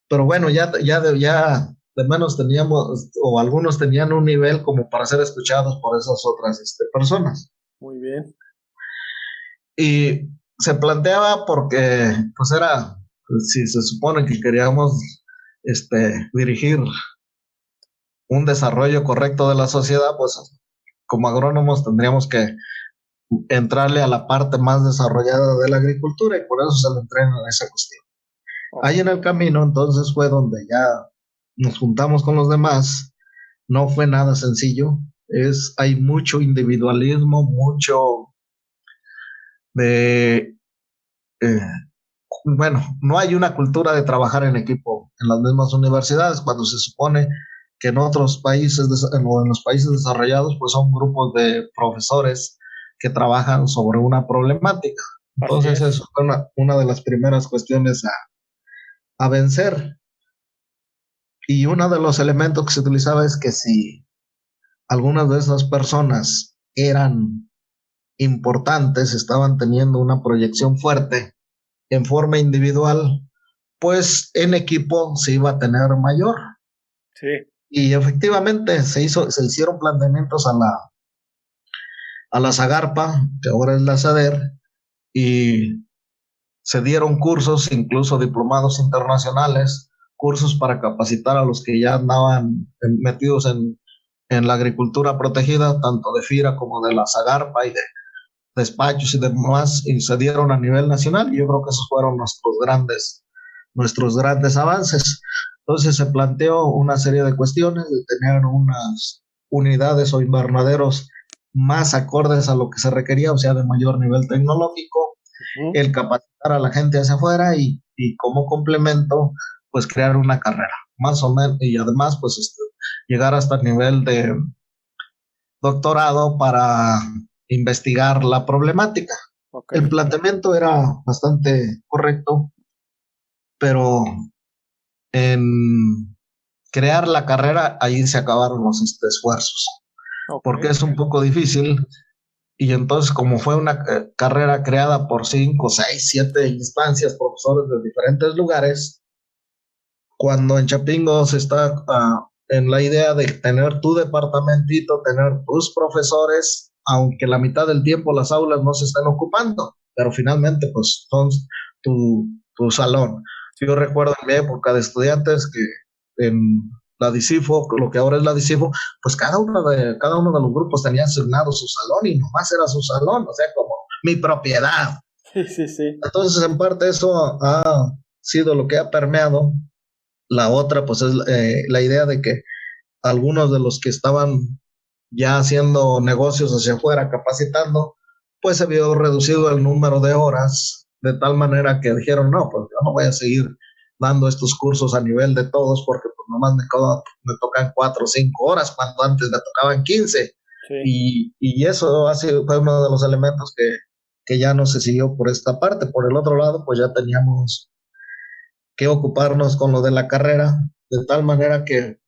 Pero bueno, ya de menos teníamos, o algunos tenían un nivel como para ser escuchados por esas otras personas. Muy bien. Y se planteaba porque, pues era, si se supone que queríamos dirigir un desarrollo correcto de la sociedad, pues como agrónomos tendríamos que entrarle a la parte más desarrollada de la agricultura, y por eso se le entrena a esa cuestión. Ahí en el camino, entonces, fue donde ya nos juntamos con los demás. No fue nada sencillo. Hay mucho individualismo, mucho de... bueno, no hay una cultura de trabajar en equipo en las mismas universidades, cuando se supone que en otros países, en los países desarrollados, pues son grupos de profesores que trabajan sobre una problemática. Entonces, eso fue una de las primeras cuestiones a vencer. Y uno de los elementos que se utilizaba es que si algunas de esas personas eran importantes, estaban teniendo una proyección fuerte en forma individual, pues en equipo se iba a tener mayor. Sí. Y efectivamente se hicieron planteamientos a la Zagarpa, que ahora es la SADER, y se dieron cursos, incluso diplomados internacionales, cursos para capacitar a los que ya andaban metidos en la agricultura protegida, tanto de FIRA como de la Zagarpa y de despachos y demás, y se dieron a nivel nacional, y yo creo que esos fueron nuestros grandes avances. Entonces se planteó una serie de cuestiones de tener unas unidades o invernaderos más acordes a lo que se requería, o sea, de mayor nivel tecnológico, el capacitar a la gente hacia afuera y como complemento, pues crear una carrera, más o menos, y además, pues llegar hasta el nivel de doctorado para investigar la problemática. Okay. El planteamiento era bastante correcto, pero en crear la carrera, ahí se acabaron los esfuerzos, porque es un poco difícil. Y entonces, como fue una carrera creada por 5, 6, 7 instancias, profesores de diferentes lugares, cuando en Chapingo se está en la idea de tener tu departamentito, tener tus profesores, aunque la mitad del tiempo las aulas no se están ocupando, pero finalmente pues son tu salón. Yo recuerdo en mi época de estudiantes que en la DICIFO, lo que ahora es la DICIFO, pues cada uno de los grupos tenía asignado su salón y nomás era su salón, o sea, como mi propiedad. Sí. Entonces, en parte eso ha sido lo que ha permeado. La otra, pues es la idea de que algunos de los que estaban ya haciendo negocios hacia afuera, capacitando, pues se vio reducido el número de horas, de tal manera que dijeron, no, pues yo no voy a seguir dando estos cursos a nivel de todos porque pues nomás me tocan 4 o 5 horas cuando antes me tocaban 15. Sí. Y eso fue uno de los elementos que ya no se siguió por esta parte. Por el otro lado, pues ya teníamos que ocuparnos con lo de la carrera, de tal manera que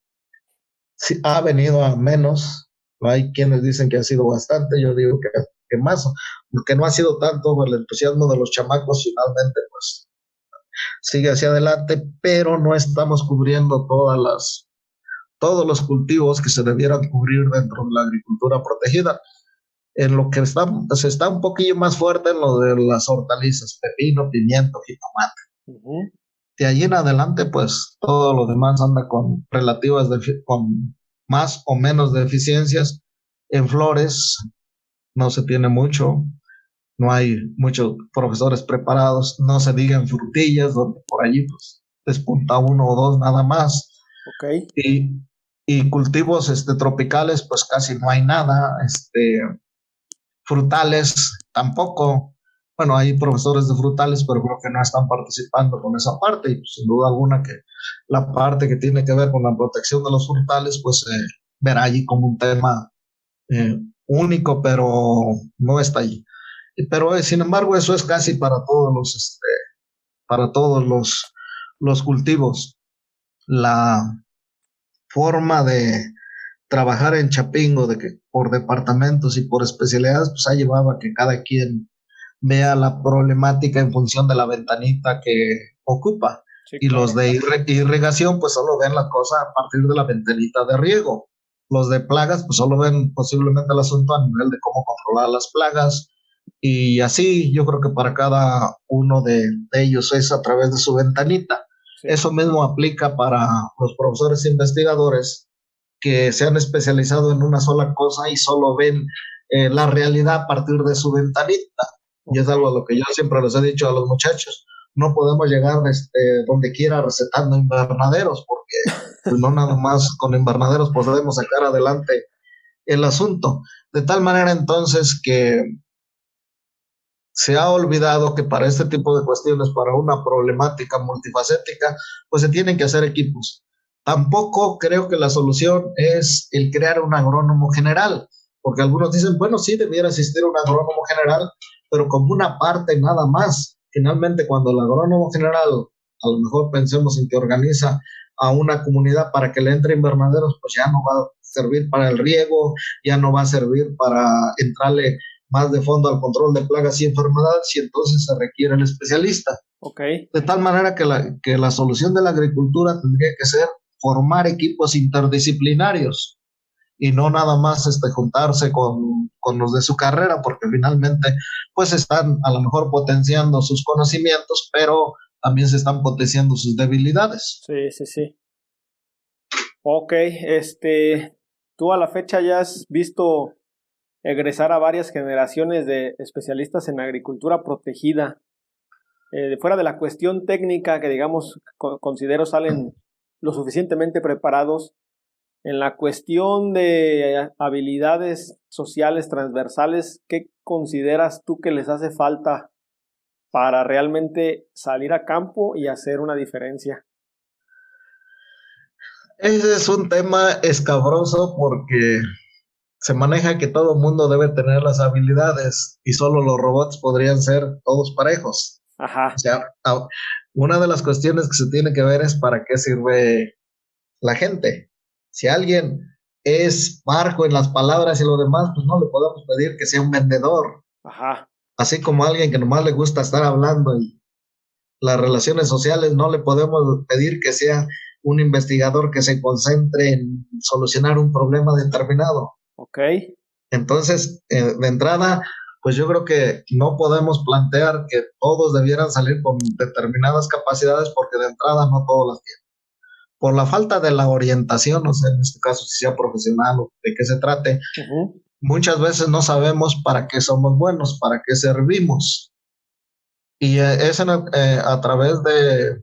sí, ha venido a menos. Hay quienes dicen que ha sido bastante, yo digo que más, porque no ha sido tanto el entusiasmo de los chamacos, finalmente pues sigue hacia adelante, pero no estamos cubriendo todos los cultivos que se debieran cubrir dentro de la agricultura protegida. En lo que se está un poquillo más fuerte en lo de las hortalizas, pepino, pimiento, jitomate. De allí en adelante, pues todo lo demás anda con con más o menos deficiencias. En flores no se tiene mucho, no hay muchos profesores preparados, no se diga en frutillas, donde por allí pues despunta 1 o 2 nada más. Okay. Y cultivos tropicales, pues casi no hay nada. Frutales tampoco. Bueno, hay profesores de frutales, pero creo que no están participando con esa parte, y pues, sin duda alguna que la parte que tiene que ver con la protección de los frutales, pues verá allí como un tema único, pero no está allí. Pero sin embargo, eso es casi para todos los cultivos. La forma de trabajar en Chapingo, de que por departamentos y por especialidades, pues ha llevado a que cada quien vea la problemática en función de la ventanita que ocupa. Sí, y claro. Los de irrigación, pues solo ven la cosa a partir de la ventanita de riego. Los de plagas, pues solo ven posiblemente el asunto a nivel de cómo controlar las plagas. Y así yo creo que para cada uno de ellos es a través de su ventanita. Sí. Eso mismo aplica para los profesores investigadores que se han especializado en una sola cosa y solo ven la realidad a partir de su ventanita. Y es algo a lo que yo siempre les he dicho a los muchachos, no podemos llegar donde quiera recetando invernaderos, porque pues, no nada más con invernaderos podemos sacar adelante el asunto. De tal manera entonces que se ha olvidado que para este tipo de cuestiones, para una problemática multifacética, pues se tienen que hacer equipos. Tampoco creo que la solución es el crear un agrónomo general, porque algunos dicen, bueno, sí debiera existir un agrónomo general, pero como una parte nada más. Finalmente, cuando el agrónomo general, a lo mejor pensemos en que organiza a una comunidad para que le entre invernaderos, pues ya no va a servir para el riego, ya no va a servir para entrarle más de fondo al control de plagas y enfermedades, y entonces se requiere el especialista. Okay. De tal manera que la solución de la agricultura tendría que ser formar equipos interdisciplinarios y no nada más juntarse con los de su carrera, porque finalmente pues están a lo mejor potenciando sus conocimientos, pero también se están potenciando sus debilidades. Sí. Ok, tú a la fecha ya has visto egresar a varias generaciones de especialistas en agricultura protegida. Fuera de la cuestión técnica que, digamos, considero salen lo suficientemente preparados, en la cuestión de habilidades sociales transversales, ¿qué consideras tú que les hace falta para realmente salir a campo y hacer una diferencia? Ese es un tema escabroso porque se maneja que todo el mundo debe tener las habilidades y solo los robots podrían ser todos parejos. Ajá. O sea, una de las cuestiones que se tiene que ver es para qué sirve la gente. Si alguien es parco en las palabras y lo demás, pues no le podemos pedir que sea un vendedor. Ajá. Así como alguien que nomás le gusta estar hablando y las relaciones sociales, no le podemos pedir que sea un investigador que se concentre en solucionar un problema determinado. Ok. Entonces, de entrada, pues yo creo que no podemos plantear que todos debieran salir con determinadas capacidades porque de entrada no todos las tienen. Por la falta de la orientación, no sé, en este caso si sea profesional o de qué se trate, muchas veces no sabemos para qué somos buenos, para qué servimos. Y es a través de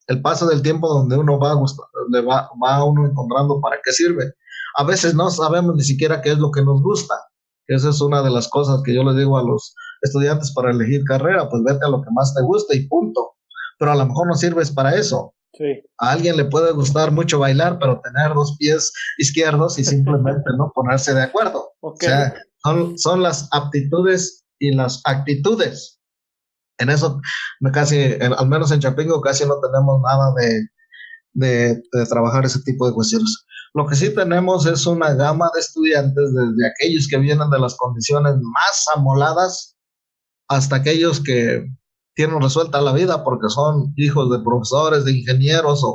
el paso del tiempo donde uno va uno encontrando para qué sirve. A veces no sabemos ni siquiera qué es lo que nos gusta. Esa es una de las cosas que yo les digo a los estudiantes para elegir carrera, pues vete a lo que más te guste y punto. Pero a lo mejor no sirves para eso. Sí. A alguien le puede gustar mucho bailar, pero tener 2 pies izquierdos y simplemente no ponerse de acuerdo. Okay. O sea, son las aptitudes y las actitudes. En eso al menos en Chapingo casi no tenemos nada de trabajar ese tipo de cuestiones. Lo que sí tenemos es una gama de estudiantes, desde aquellos que vienen de las condiciones más amoladas hasta aquellos que tienen resuelta la vida porque son hijos de profesores, de ingenieros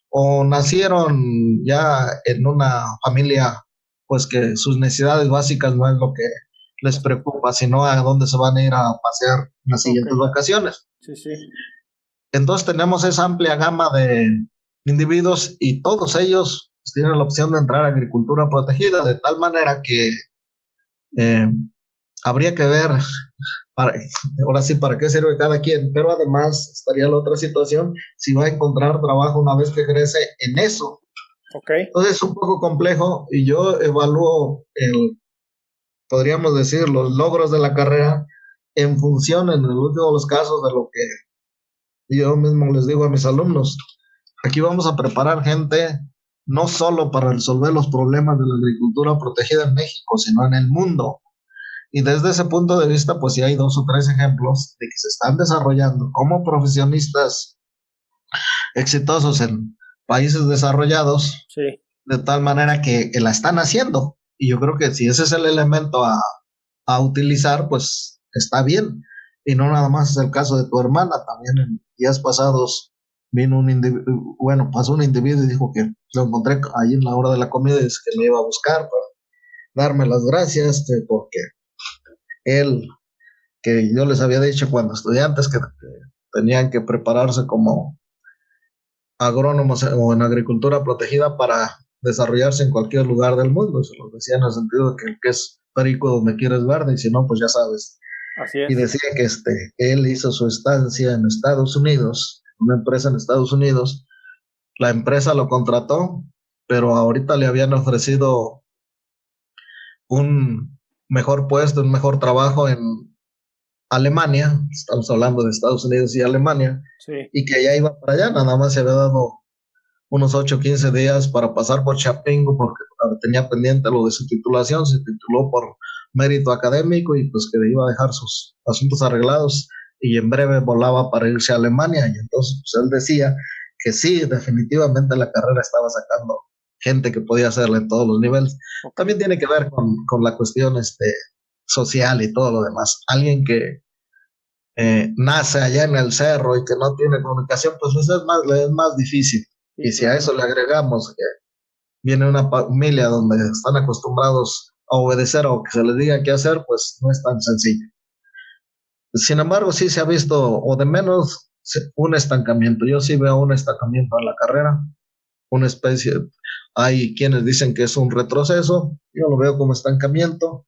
o nacieron ya en una familia pues que sus necesidades básicas no es lo que les preocupa, sino a dónde se van a ir a pasear en las siguientes vacaciones. Sí. Entonces tenemos esa amplia gama de individuos y todos ellos tienen la opción de entrar a agricultura protegida, de tal manera que habría que ver ahora sí para qué sirve cada quien, pero además estaría la otra situación si va a encontrar trabajo una vez que egrese en eso. Okay. Entonces es un poco complejo y yo evalúo podríamos decir los logros de la carrera en función en el último de los casos de lo que yo mismo les digo a mis alumnos. Aquí vamos a preparar gente no solo para resolver los problemas de la agricultura protegida en México, sino en el mundo. Y desde ese punto de vista, pues sí hay 2 o 3 ejemplos de que se están desarrollando como profesionistas exitosos en países desarrollados, sí, de tal manera que la están haciendo. Y yo creo que si ese es el elemento a utilizar, pues está bien. Y no nada más es el caso de tu hermana, también en días pasados vino pasó un individuo y dijo que lo encontré ahí en la hora de la comida y dice que me iba a buscar para darme las gracias, porque él, que yo les había dicho cuando estudiantes que tenían que prepararse como agrónomos o en agricultura protegida para desarrollarse en cualquier lugar del mundo. Se los decía en el sentido de que el que es perico donde quieres verde, y si no, pues ya sabes. Así es. Y decía que él hizo su estancia en Estados Unidos, una empresa en Estados Unidos. La empresa lo contrató, pero ahorita le habían ofrecido un mejor puesto, un mejor trabajo en Alemania. Estamos hablando de Estados Unidos y Alemania. Sí. Y que ya iba para allá, nada más se había dado unos 8 o 15 días para pasar por Chapingo porque tenía pendiente lo de su titulación, se tituló por mérito académico y pues que iba a dejar sus asuntos arreglados y en breve volaba para irse a Alemania. Y entonces pues él decía que sí, definitivamente la carrera estaba sacando gente que podía hacerla en todos los niveles. También tiene que ver con la cuestión social y todo lo demás. Alguien que nace allá en el cerro y que no tiene comunicación, pues eso es más difícil. Sí, y si a eso le agregamos que viene una familia donde están acostumbrados a obedecer o que se les diga qué hacer, pues no es tan sencillo. Sin embargo, sí se ha visto, o de menos, un estancamiento. Yo sí veo un estancamiento en la carrera, una especie, hay quienes dicen que es un retroceso, yo lo veo como estancamiento,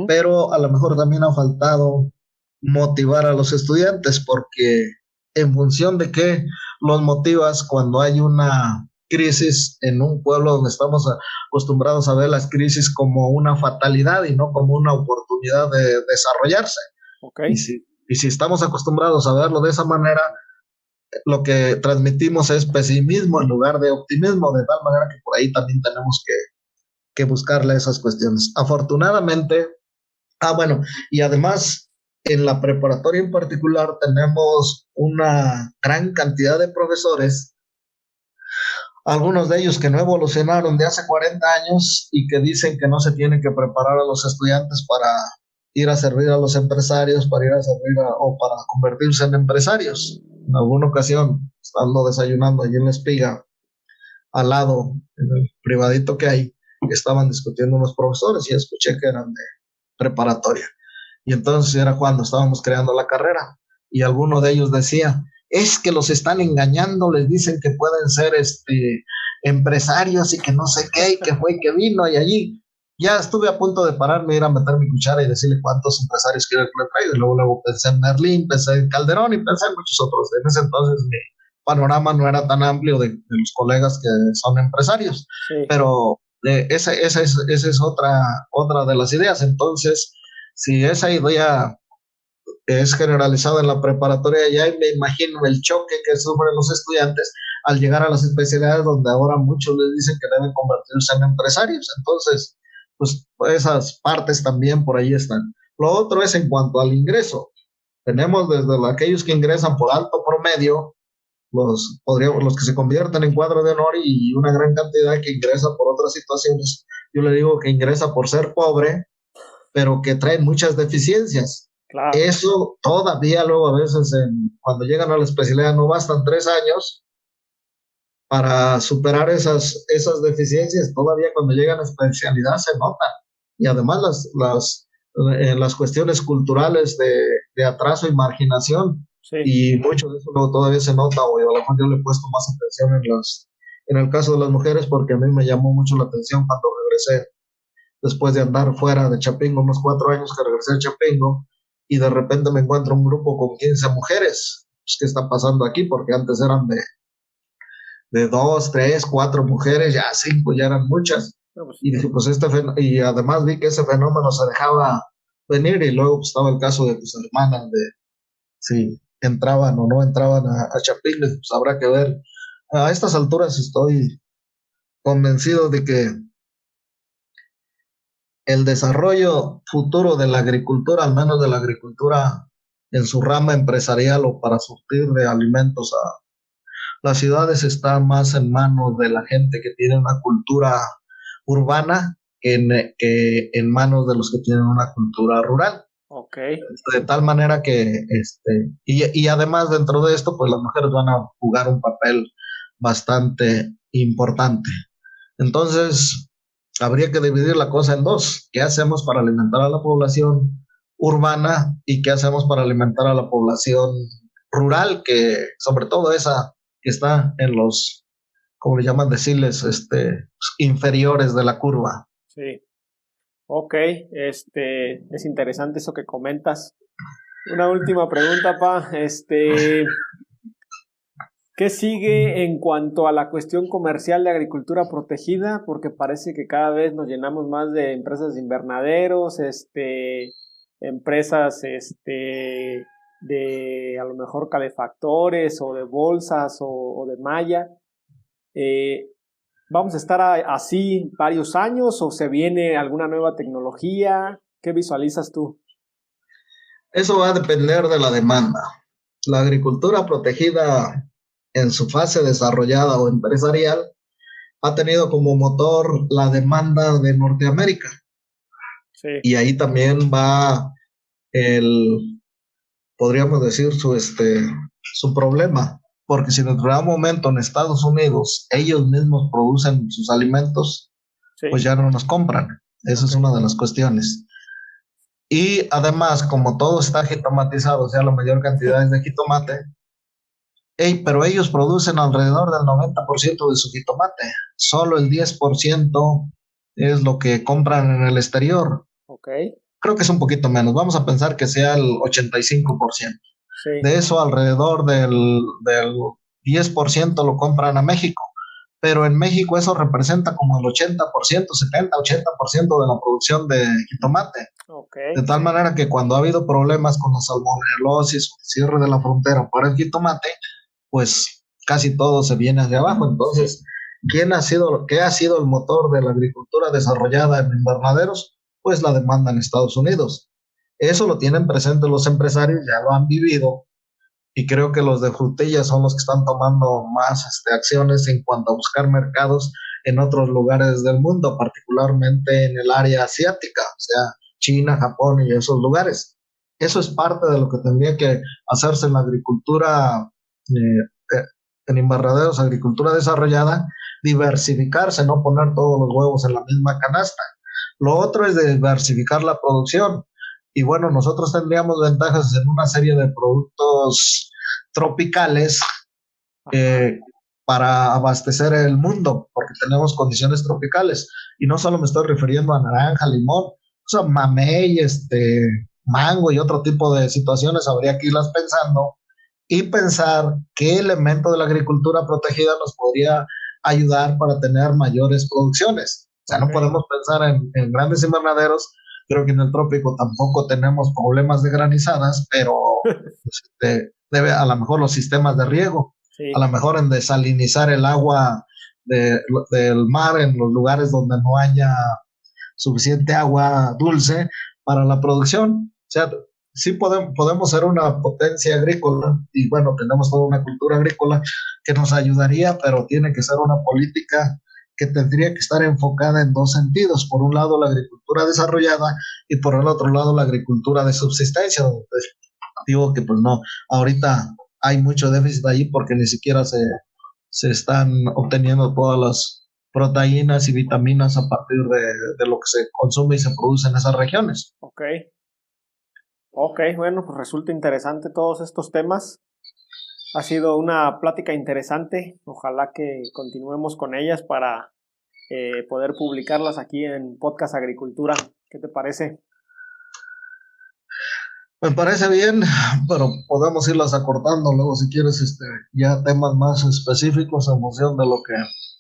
pero a lo mejor también ha faltado motivar a los estudiantes, porque en función de qué los motivas cuando hay una crisis en un pueblo donde estamos acostumbrados a ver las crisis como una fatalidad y no como una oportunidad de desarrollarse. Okay. Y si estamos acostumbrados a verlo de esa manera, lo que transmitimos es pesimismo en lugar de optimismo, de tal manera que por ahí también tenemos que buscarle esas cuestiones. Afortunadamente, bueno, y además en la preparatoria en particular tenemos una gran cantidad de profesores, algunos de ellos que no evolucionaron de hace 40 años y que dicen que no se tienen que preparar a los estudiantes para ir a servir a los empresarios, para ir a servir o para convertirse en empresarios. En alguna ocasión, estando desayunando allí en La Espiga, al lado, en el privadito que hay, estaban discutiendo unos profesores y escuché que eran de preparatoria. Y entonces era cuando estábamos creando la carrera y alguno de ellos decía, es que los están engañando, les dicen que pueden ser empresarios y que no sé qué, y que fue y que vino y allí. Ya estuve a punto de pararme, ir a meter mi cuchara y decirle cuántos empresarios quiero que le traiga. Y luego pensé en Merlín, pensé en Calderón y pensé en muchos otros. En ese entonces mi panorama no era tan amplio de los colegas que son empresarios. Sí. Pero esa es otra de las ideas. Entonces, si esa idea es generalizada en la preparatoria, ya me imagino el choque que sufren los estudiantes al llegar a las especialidades donde ahora muchos les dicen que deben convertirse en empresarios. Entonces, pues esas partes también por ahí están. Lo otro es en cuanto al ingreso. Tenemos desde aquellos que ingresan por alto promedio, los que se convierten en cuadro de honor y una gran cantidad que ingresa por otras situaciones. Yo le digo que ingresa por ser pobre, pero que traen muchas deficiencias. Claro. Eso todavía luego a veces cuando llegan a la especialidad no bastan 3 años para superar esas deficiencias. Todavía cuando llegan a la especialidad se nota. Y además las cuestiones culturales de atraso y marginación. Sí. Y mucho de eso luego todavía se nota, o a lo mejor yo le he puesto más atención en el caso de las mujeres, porque a mí me llamó mucho la atención cuando regresé, después de andar fuera de Chapingo, unos 4 años que regresé a Chapingo, y de repente me encuentro un grupo con 15 mujeres. Pues, ¿qué está pasando aquí? Porque antes eran de 2, 3, 4 mujeres, ya 5, ya eran muchas. Y dije, pues y además vi que ese fenómeno se dejaba venir, y luego pues, estaba el caso de tus hermanas, de si entraban o no entraban a Chapingo, pues habrá que ver. A estas alturas estoy convencido de que el desarrollo futuro de la agricultura, al menos de la agricultura en su rama empresarial o para surtir de alimentos a las ciudades, está más en manos de la gente que tiene una cultura urbana que en manos de los que tienen una cultura rural. Okay. De tal manera que, y además dentro de esto, pues las mujeres van a jugar un papel bastante importante. Entonces, habría que dividir la cosa en dos. ¿Qué hacemos para alimentar a la población urbana y qué hacemos para alimentar a la población rural, que sobre todo esa que está en los, como le llaman decirles, inferiores de la curva? Sí. Ok, es interesante eso que comentas. Una última pregunta, Pa. ¿Qué sigue en cuanto a la cuestión comercial de agricultura protegida? Porque parece que cada vez nos llenamos más de empresas de invernaderos, empresas de a lo mejor calefactores o de bolsas o de malla. ¿Vamos a estar así varios años o se viene alguna nueva tecnología? ¿Qué visualizas tú? Eso va a depender de la demanda. La agricultura protegida en su fase desarrollada o empresarial, ha tenido como motor la demanda de Norteamérica. Sí. Y ahí también va podríamos decir, su problema. Porque si en determinado momento en Estados Unidos ellos mismos producen sus alimentos, Sí. pues ya no nos compran. Esa es una de las cuestiones. Y además, como todo está jitomatizado, o sea, la mayor cantidad es de jitomate, pero ellos producen alrededor del 90% de su jitomate. Solo el 10% es lo que compran en el exterior. Ok. Creo que es un poquito menos. Vamos a pensar que sea el 85%. Sí. De eso, alrededor del 10% lo compran a México. Pero en México eso representa como el 80%, 70, 80% de la producción de jitomate. Okay. De tal manera que cuando ha habido problemas con la salmonelosis o el cierre de la frontera para el jitomate, pues casi todo se viene hacia abajo. Entonces, ¿qué ha sido el motor de la agricultura desarrollada en invernaderos? Pues la demanda en Estados Unidos. Eso lo tienen presente los empresarios, ya lo han vivido, y creo que los de frutillas son los que están tomando más acciones en cuanto a buscar mercados en otros lugares del mundo, particularmente en el área asiática, o sea, China, Japón y esos lugares. Eso es parte de lo que tendría que hacerse en la agricultura, en invernaderos, agricultura desarrollada, diversificarse, no poner todos los huevos en la misma canasta. Lo otro es diversificar la producción. Y bueno, nosotros tendríamos ventajas en una serie de productos tropicales para abastecer el mundo, porque tenemos condiciones tropicales. Y no solo me estoy refiriendo a naranja, limón, o sea, mamey, mango y otro tipo de situaciones habría que irlas pensando y pensar qué elemento de la agricultura protegida nos podría ayudar para tener mayores producciones. O sea, no podemos pensar en grandes invernaderos. Creo que en el trópico tampoco tenemos problemas de granizadas, pero debe a lo mejor los sistemas de riego, sí, a lo mejor en desalinizar el agua del mar en los lugares donde no haya suficiente agua dulce para la producción. O sea, sí podemos ser una potencia agrícola y bueno, tenemos toda una cultura agrícola que nos ayudaría, pero tiene que ser una política que tendría que estar enfocada en dos sentidos. Por un lado, la agricultura desarrollada y por el otro lado, la agricultura de subsistencia. Digo que pues no, ahorita hay mucho déficit ahí porque ni siquiera se están obteniendo todas las proteínas y vitaminas a partir de lo que se consume y se produce en esas regiones. Ok, bueno, pues resulta interesante todos estos temas. Ha sido una plática interesante. Ojalá que continuemos con ellas para poder publicarlas aquí en Podcast Agricultura. ¿Qué te parece? Me parece bien, pero podemos irlas acortando luego si quieres ya temas más específicos en función de lo que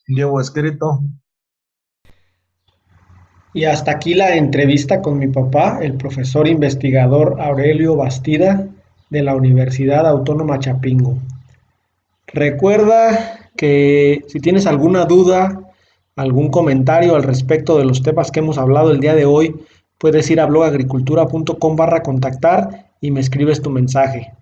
llevo escrito. Y hasta aquí la entrevista con mi papá, el profesor investigador Aurelio Bastida de la Universidad Autónoma Chapingo. Recuerda que si tienes alguna duda, algún comentario al respecto de los temas que hemos hablado el día de hoy, puedes ir a blogagricultura.com/contactar y me escribes tu mensaje.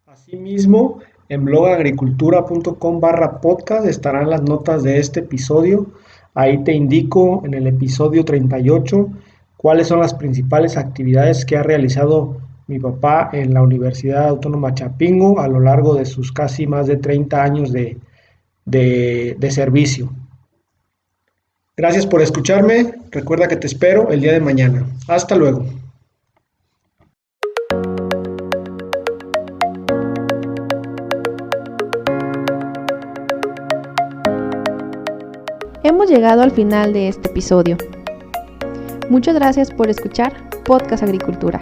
Asimismo, en blogagricultura.com/podcast estarán las notas de este episodio. Ahí te indico en el episodio 38 cuáles son las principales actividades que ha realizado mi papá en la Universidad Autónoma Chapingo a lo largo de sus casi más de 30 años de servicio. Gracias por escucharme. Recuerda que te espero el día de mañana. Hasta luego. Hemos llegado al final de este episodio. Muchas gracias por escuchar Podcast Agricultura.